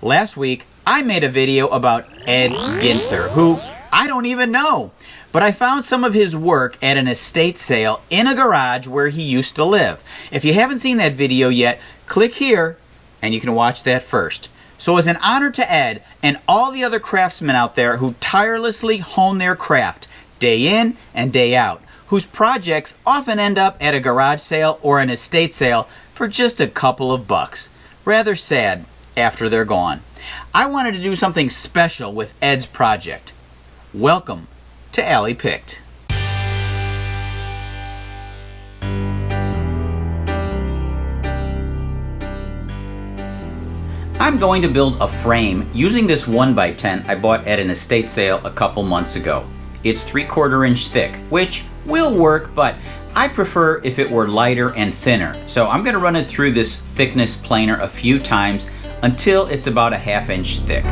Last week, I made a video about Ed Ginther, who I don't even know. But I found some of his work at an estate sale in a garage where he used to live. If you haven't seen that video yet, click here and you can watch that first. So as an honor to Ed and all the other craftsmen out there who tirelessly hone their craft day in and day out, whose projects often end up at a garage sale or an estate sale for just a couple of bucks. Rather sad after they're gone. I wanted to do something special with Ed's project. Welcome to Alley Picked. I'm going to build a frame using this 1x10 I bought at an estate sale a couple months ago. It's 3/4 inch thick, which will work, but I prefer if it were lighter and thinner. So I'm going to run it through this thickness planer a few times until it's about a 1/2 inch thick.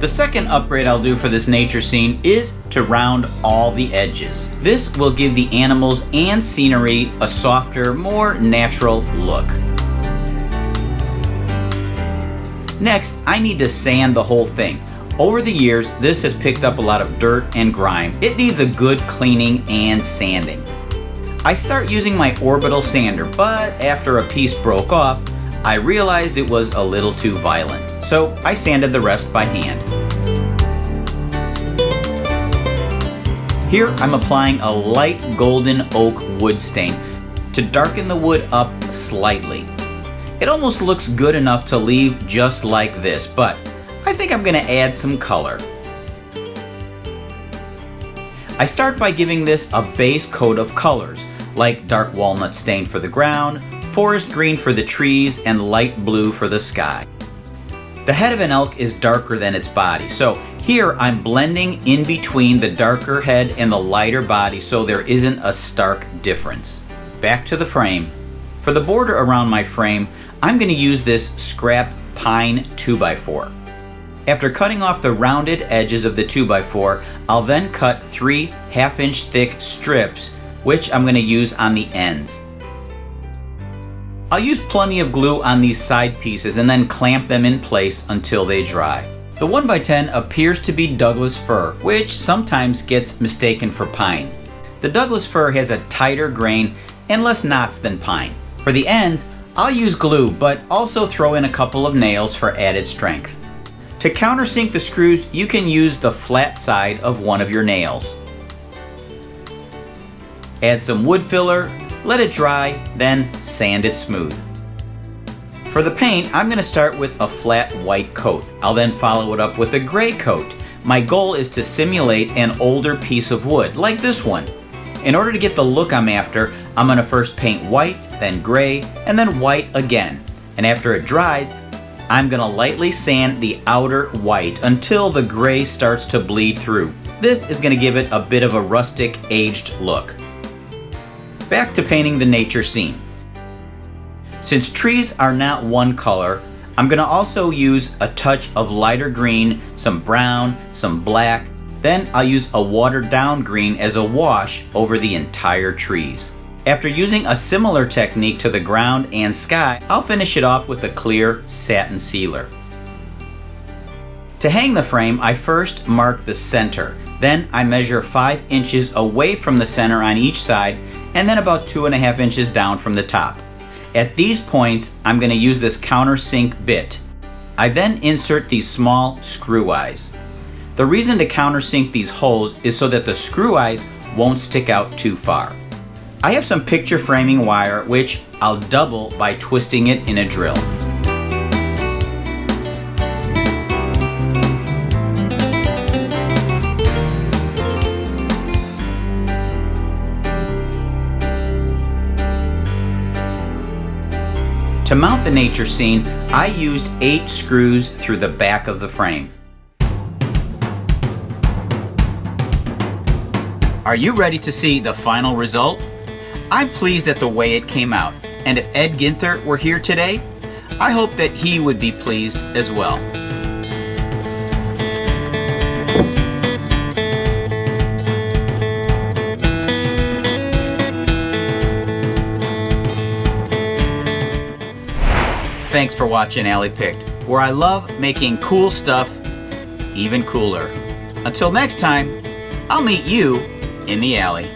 The second upgrade I'll do for this nature scene is to round all the edges. This will give the animals and scenery a softer, more natural look. Next, I need to sand the whole thing. Over the years, this has picked up a lot of dirt and grime. It needs a good cleaning and sanding. I start using my orbital sander, but after a piece broke off, I realized it was a little too violent. So I sanded the rest by hand. Here I'm applying a light golden oak wood stain to darken the wood up slightly. It almost looks good enough to leave just like this, but I think I'm going to add some color. I start by giving this a base coat of colors, like dark walnut stain for the ground, forest green for the trees, and light blue for the sky. The head of an elk is darker than its body, so here I'm blending in between the darker head and the lighter body so there isn't a stark difference. Back to the frame. For the border around my frame, I'm going to use this scrap pine 2x4. After cutting off the rounded edges of the 2x4, I'll then cut 3 1/2 inch thick strips, which I'm going to use on the ends. I'll use plenty of glue on these side pieces and then clamp them in place until they dry. The 1x10 appears to be Douglas fir, which sometimes gets mistaken for pine. The Douglas fir has a tighter grain and less knots than pine. For the ends, I'll use glue, but also throw in a couple of nails for added strength. To countersink the screws, you can use the flat side of one of your nails. Add some wood filler, let it dry, then sand it smooth. For the paint, I'm going to start with a flat white coat. I'll then follow it up with a gray coat. My goal is to simulate an older piece of wood, like this one. In order to get the look I'm after, I'm going to first paint white, then gray, and then white again. And after it dries, I'm going to lightly sand the outer white until the gray starts to bleed through. This is going to give it a bit of a rustic, aged look. Back to painting the nature scene. Since trees are not one color, I'm going to also use a touch of lighter green, some brown, some black. Then I'll use a watered down green as a wash over the entire trees. After using a similar technique to the ground and sky, I'll finish it off with a clear satin sealer. To hang the frame, I first mark the center. Then I measure 5 inches away from the center on each side, and then about 2.5 inches down from the top. At these points, I'm going to use this countersink bit. I then insert these small screw eyes. The reason to countersink these holes is so that the screw eyes won't stick out too far. I have some picture framing wire, which I'll double by twisting it in a drill. To mount the nature scene, I used 8 screws through the back of the frame. Are you ready to see the final result? I'm pleased at the way it came out, and if Ed Ginther were here today, I hope that he would be pleased as well. thanks for watching Alley Picked, where I love making cool stuff even cooler. Until next time, I'll meet you in the alley.